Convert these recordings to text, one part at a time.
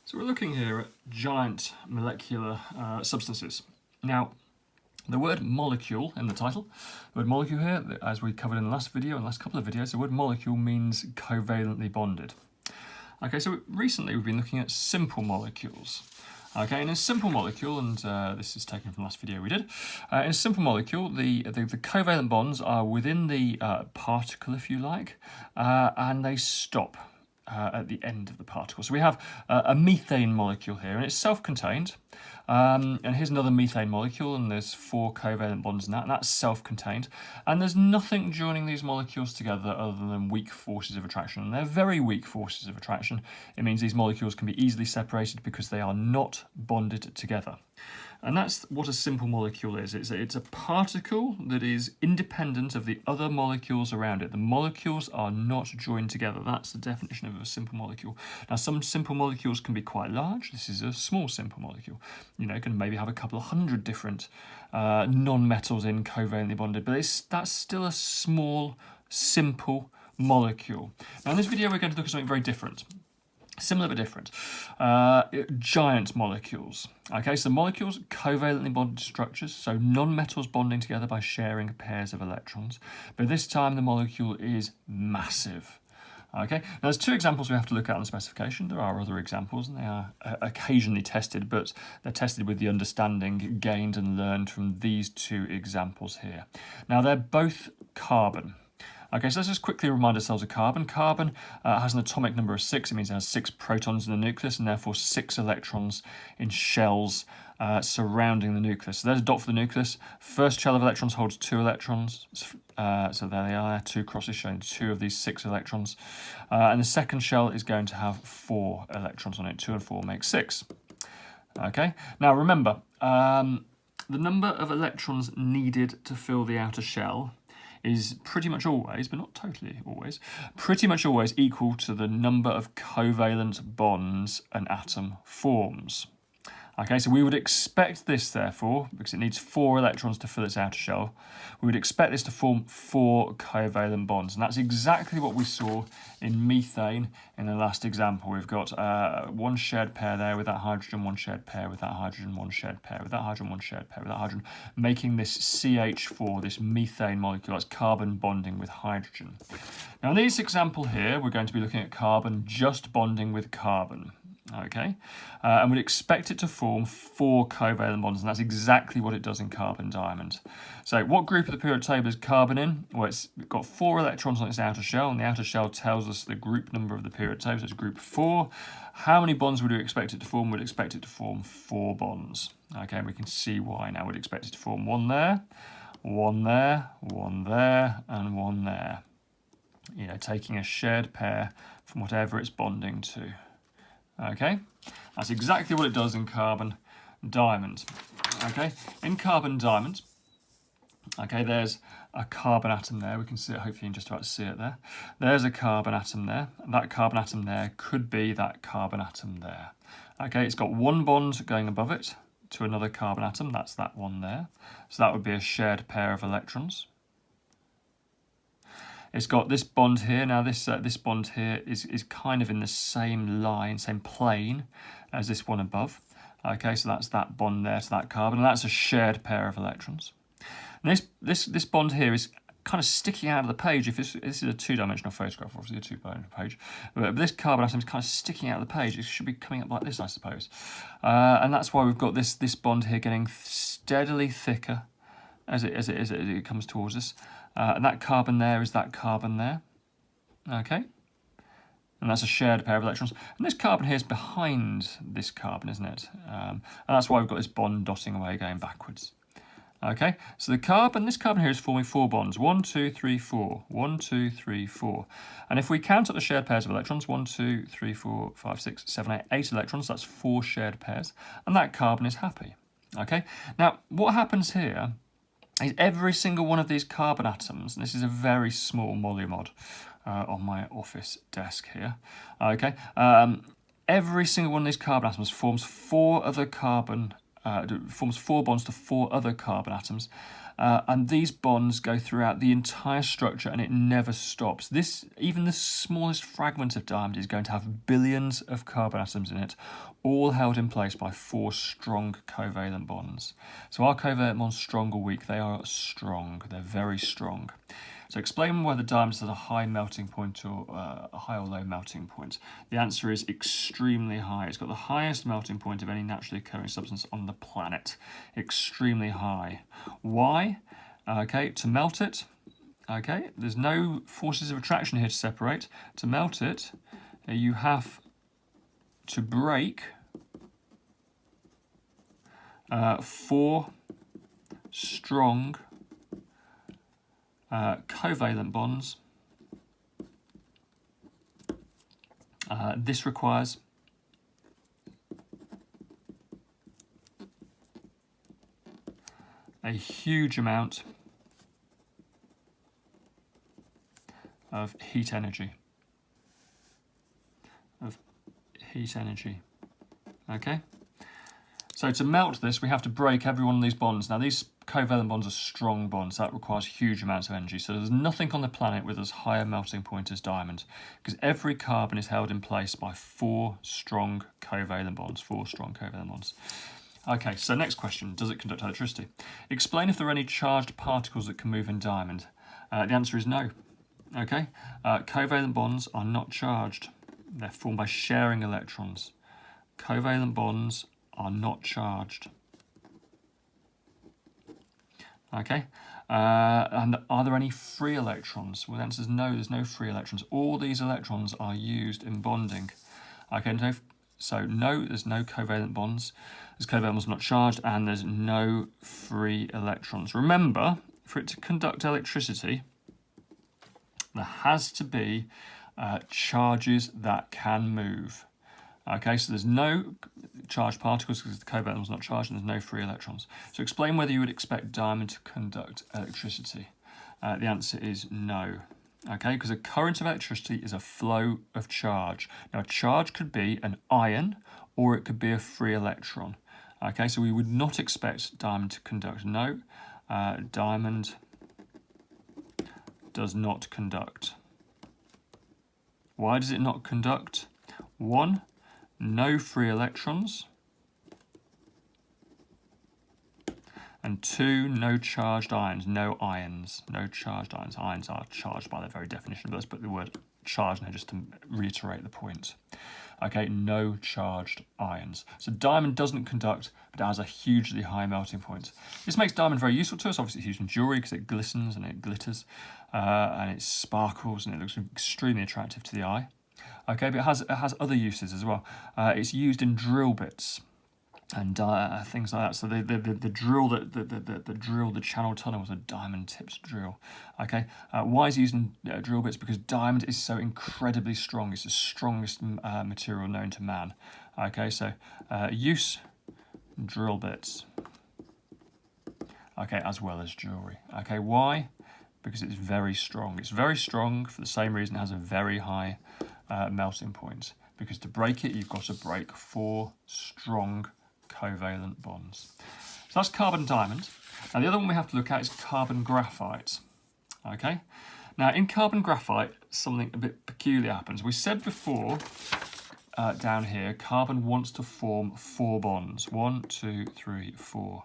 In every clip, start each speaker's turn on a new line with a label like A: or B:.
A: So we're looking here at giant molecular substances. Now, the word molecule in the title, the word molecule here, as we covered in the last video and last couple of videos, the word molecule means covalently bonded. Okay, so recently we've been looking at simple molecules. Okay, in a simple molecule, and this is taken from the last video we did, in a simple molecule, the covalent bonds are within the particle, if you like, and they stop at the end of the particle. So we have a methane molecule here, and it's self-contained. And here's another methane molecule, and there's 4 covalent bonds in that, and that's self-contained. And there's nothing joining these molecules together other than weak forces of attraction. And they're very weak forces of attraction. It means these molecules can be easily separated because they are not bonded together. And that's what a simple molecule is. It's a particle that is independent of the other molecules around it. The molecules are not joined together. That's the definition of a simple molecule. Now, some simple molecules can be quite large. This is a small simple molecule. You know, it can maybe have a couple of hundred different non-metals in covalently bonded, but that's still a small, simple molecule. Now, in this video, we're going to look at something very different. Similar but different. Giant molecules. Okay, so molecules, covalently bonded structures, so non-metals bonding together by sharing pairs of electrons. But this time the molecule is massive. Okay, now there's 2 examples we have to look at in the specification. There are other examples, and they are occasionally tested, but they're tested with the understanding gained and learned from these 2 examples here. Now they're both carbon. Okay, so let's just quickly remind ourselves of carbon. Carbon has an atomic number of 6. It means it has 6 protons in the nucleus and therefore 6 electrons in shells surrounding the nucleus. So there's a dot for the nucleus. First shell of electrons holds 2 electrons. So there they are, 2 crosses showing 2 of these 6 electrons. And the second shell is going to have 4 electrons on it. 2 and 4 make 6. Okay, now remember, the number of electrons needed to fill the outer shell is pretty much always, but not totally always, pretty much always equal to the number of covalent bonds an atom forms. Okay, so we would expect this, therefore, because it needs 4 electrons to fill its outer shell, we would expect this to form 4 covalent bonds. And that's exactly what we saw in methane in the last example. We've got 1 shared pair there with that hydrogen, 1 shared pair with that hydrogen, 1 shared pair with that hydrogen, 1 shared pair with that hydrogen, making this CH4, this methane molecule. That's carbon bonding with hydrogen. Now, in this example here, we're going to be looking at carbon just bonding with carbon. Okay, and we'd expect it to form 4 covalent bonds, and that's exactly what it does in carbon diamond. So what group of the periodic table is carbon in? Well, it's got 4 electrons on its outer shell, and the outer shell tells us the group number of the periodic table, so it's group 4. How many bonds would we expect it to form? We'd expect it to form 4 bonds. Okay, and we can see why now. We'd expect it to form 1 there, 1 there, 1 there, and 1 there. You know, taking a shared pair from whatever it's bonding to. Okay, that's exactly what it does in carbon diamond. Okay, in carbon diamond, okay, there's a carbon atom there. We can see it, hopefully you can just about see it there. There's a carbon atom there. That carbon atom there could be that carbon atom there. Okay, it's got 1 bond going above it to another carbon atom. That's that one there. So that would be a shared pair of electrons. It's got this bond here. Now this bond here is kind of in the same line, same plane as this one above. Okay, so that's that bond there to that carbon, and that's a shared pair of electrons. And this bond here is kind of sticking out of the page. If this is a 2-dimensional photograph, obviously a 2-dimensional page, but this carbon atom is kind of sticking out of the page. It should be coming up like this, I suppose. And that's why we've got this bond here getting steadily thicker as it comes towards us. And that carbon there is that carbon there. Okay. And that's a shared pair of electrons. And this carbon here is behind this carbon, isn't it? And that's why we've got this bond dotting away going backwards. Okay, so this carbon here is forming 4 bonds. 1, 2, 3, 4. 1, 2, 3, 4. And if we count up the shared pairs of electrons, 1, 2, 3, 4, 5, 6, 7, 8 electrons, that's 4 shared pairs. And that carbon is happy. Okay, now what happens here is every single one of these carbon atoms, and this is a very small molymod on my office desk here, okay, every single one of these carbon atoms forms 4 other carbon forms 4 bonds to 4 other carbon atoms. And these bonds go throughout the entire structure and it never stops. Even the smallest fragment of diamond is going to have billions of carbon atoms in it, all held in place by 4 strong covalent bonds. So are covalent bonds strong or weak? They are strong. They're very strong. So explain whether diamond is at a high melting point or a high or low melting point. The answer is extremely high. It's got the highest melting point of any naturally occurring substance on the planet. Extremely high. Why? Okay, to melt it, okay, there's no forces of attraction here to separate. To melt it, you have to break 4 strong covalent bonds. This requires a huge amount of heat energy. Okay? So to melt this, we have to break every one of these bonds. Now these covalent bonds are strong bonds, so that requires huge amounts of energy. So there's nothing on the planet with as high a melting point as diamond, because every carbon is held in place by 4 strong covalent bonds. 4 strong covalent bonds. Okay, so next question, does it conduct electricity? Explain if there are any charged particles that can move in diamond. The answer is no. Okay, covalent bonds are not charged. They're formed by sharing electrons. Covalent bonds are not charged. Okay, and are there any free electrons? Well, the answer is no, there's no free electrons. All these electrons are used in bonding. Okay, so no, there's no covalent bonds. There's covalent bonds not charged, and there's no free electrons. Remember, for it to conduct electricity, there has to be charges that can move. Okay, so there's no charged particles because the covalent is not charged, and there's no free electrons. So explain whether you would expect diamond to conduct electricity. The answer is no. Okay, because a current of electricity is a flow of charge. Now, a charge could be an ion or it could be a free electron. Okay, so we would not expect diamond to conduct. No, diamond does not conduct. Why does it not conduct? 1, no free electrons. And 2, no charged ions, no ions, no charged ions. Ions are charged by their very definition, but let's put the word charged in here just to reiterate the point. Okay, no charged ions. So diamond doesn't conduct, but it has a hugely high melting point. This makes diamond very useful to us. Obviously, it's used in jewellery because it glistens and it glitters and it sparkles and it looks extremely attractive to the eye. Okay, but it has other uses as well. It's used in drill bits and things like that. So the drill that drilled the Channel Tunnel was a diamond-tipped drill. Okay, why is it used in drill bits? Because diamond is so incredibly strong. It's the strongest material known to man. Okay, so use drill bits. Okay, as well as jewellery. Okay, why? Because it's very strong. It's very strong for the same reason it has a very high melting point. Because to break it, you've got to break 4 strong covalent bonds. So that's carbon diamond. Now the other one we have to look at is carbon graphite. Okay. Now in carbon graphite, something a bit peculiar happens. We said before down here, carbon wants to form 4 bonds. 1, 2, 3, 4.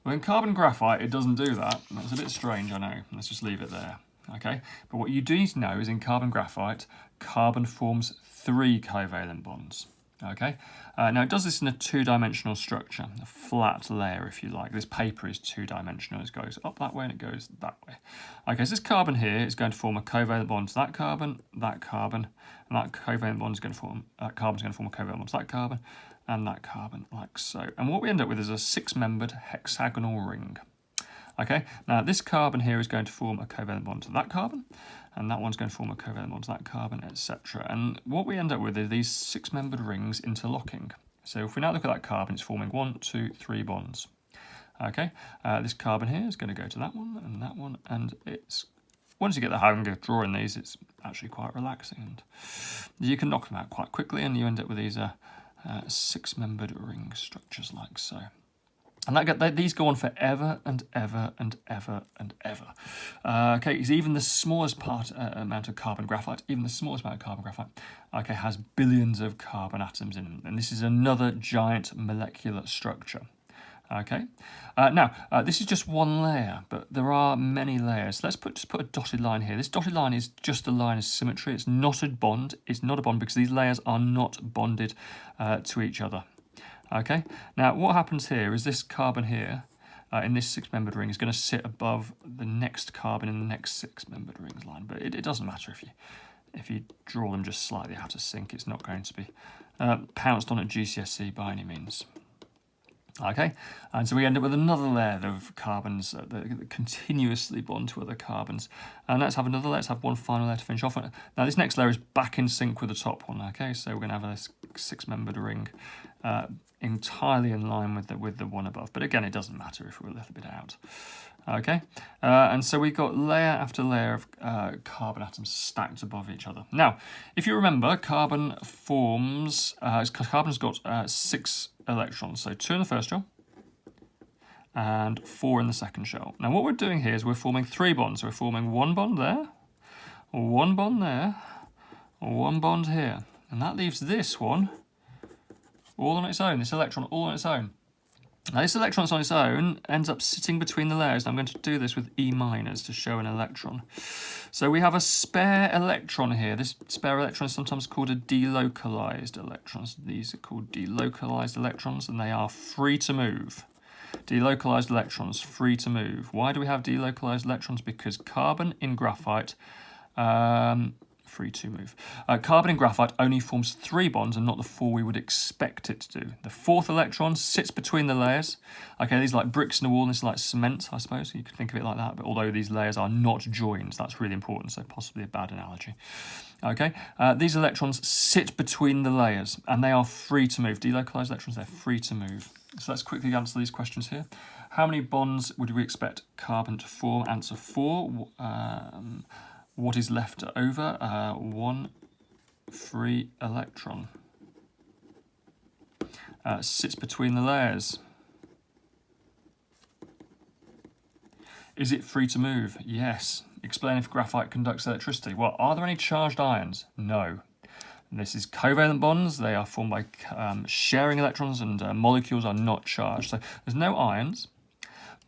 A: Well, in carbon graphite, it doesn't do that. That's a bit strange, I know. Let's just leave it there. Okay. But what you do need to know is in carbon graphite, carbon forms 3 covalent bonds. Okay, now it does this in a 2-dimensional structure, a flat layer if you like. This paper is 2-dimensional, it goes up that way and it goes that way. Okay, so this carbon here is going to form a covalent bond to that carbon, and that covalent bond is going to form, carbon is going to form a covalent bond to that carbon, and that carbon, like so. And what we end up with is a 6-membered hexagonal ring. Okay, now this carbon here is going to form a covalent bond to that carbon, and that one's going to form a covalent bond to that carbon, etc. And what we end up with are these 6-membered rings interlocking. So if we now look at that carbon, it's forming 1, 2, 3 bonds. Okay, this carbon here is going to go to that one, and it's, once you get the hang of drawing these, it's actually quite relaxing. And you can knock them out quite quickly, and you end up with these 6-membered ring structures like so. And these go on forever and ever and ever and ever. Okay, because even the smallest amount of carbon graphite, okay, has billions of carbon atoms in them. And this is another giant molecular structure. Okay, now this is just one layer, but there are many layers. Let's just put a dotted line here. This dotted line is just a line of symmetry. It's not a bond. It's not a bond because these layers are not bonded to each other. Okay, now what happens here is this carbon here in this six-membered ring is going to sit above the next carbon in the next six-membered rings line, but it doesn't matter if you draw them just slightly out of sync. It's not going to be pounced on at GCSE by any means. Okay, and so we end up with another layer of carbons that continuously bond to other carbons. And let's have one final layer to finish off. Now this next layer is back in sync with the top one. Okay, so we're going to have this six-membered ring entirely in line with the one above. But again, it doesn't matter if we're a little bit out. Okay, and so we've got layer after layer of carbon atoms stacked above each other. Now, if you remember, carbon's got 6 electrons, so 2 in the first shell and 4 in the second shell. Now, what we're doing here is we're forming 3 bonds. So we're forming 1 bond there, 1 bond there, 1 bond here, and that leaves this one all on its own, this electron all on its own. Now this electron on its own ends up sitting between the layers, and I'm going to do this with E minors to show an electron. So we have a spare electron here. This spare electron is sometimes called a delocalized electron. So these are called delocalized electrons, and they are free to move. Delocalized electrons, free to move. Why do we have delocalized electrons? Because carbon in graphite free to move. Carbon in graphite only forms 3 bonds and not the 4 we would expect it to do. The 4th electron sits between the layers. Okay, these are like bricks in the wall, and this is like cement, I suppose. You could think of it like that, but although these layers are not joined, that's really important, so possibly a bad analogy. Okay, these electrons sit between the layers, and they are free to move. Delocalized electrons, they're free to move. So let's quickly answer these questions here. How many bonds would we expect carbon to form? Answer 4. What is left over? 1 free electron. Sits between the layers. Is it free to move? Yes. Explain if graphite conducts electricity. Well, are there any charged ions? No. This is covalent bonds. They are formed by sharing electrons, and molecules are not charged. So there's no ions.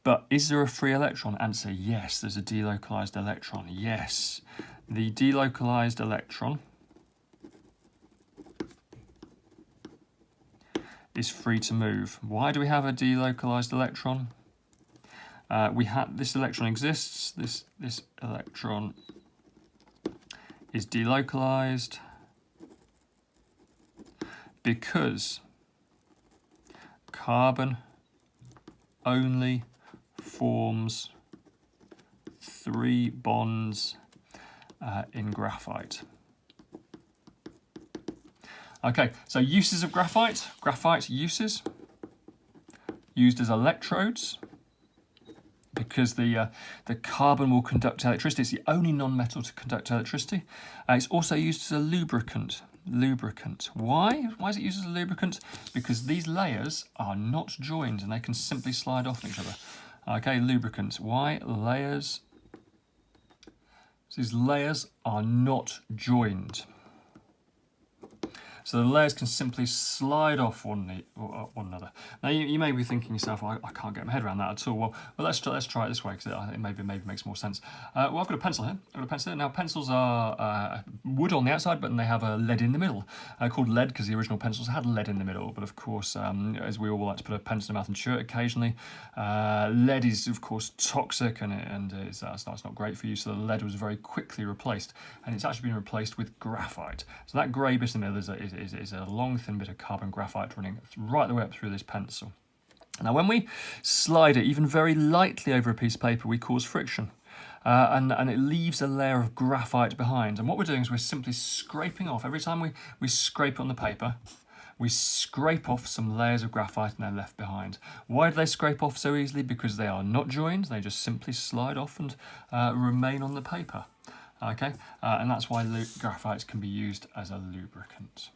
A: But is there a free electron? Answer, yes, there's a delocalized electron. Yes, the delocalized electron is free to move. Why do we have a delocalized electron? This electron exists. This electron is delocalized because carbon only forms 3 bonds in graphite. Okay, so uses of graphite. Graphite uses. Used as electrodes because the carbon will conduct electricity. It's the only non-metal to conduct electricity. It's also used as a lubricant. Why? Why is it used as a lubricant? Because these layers are not joined and they can simply slide off each other. Okay, lubricants. Why? These layers are not joined. So the layers can simply slide off one another. Now you may be thinking yourself, I can't get my head around that at all. Well let's try it this way, because I think maybe makes more sense. Well, I've got a pencil here. Now pencils are wood on the outside, but then they have a lead in the middle. Called lead because the original pencils had lead in the middle. But of course, as we all like to put a pencil in the mouth and chew it occasionally, lead is of course toxic and it's not great for you. So the lead was very quickly replaced, and it's actually been replaced with graphite. So that grey bit in the middle is a long thin bit of carbon graphite running right the way up through this pencil. Now when we slide it even very lightly over a piece of paper, we cause friction and it leaves a layer of graphite behind. And what we're doing is we're simply scraping off, every time we scrape on the paper, we scrape off some layers of graphite and they're left behind. Why do they scrape off so easily? Because they are not joined, they just simply slide off and remain on the paper. Okay, and that's why graphite can be used as a lubricant.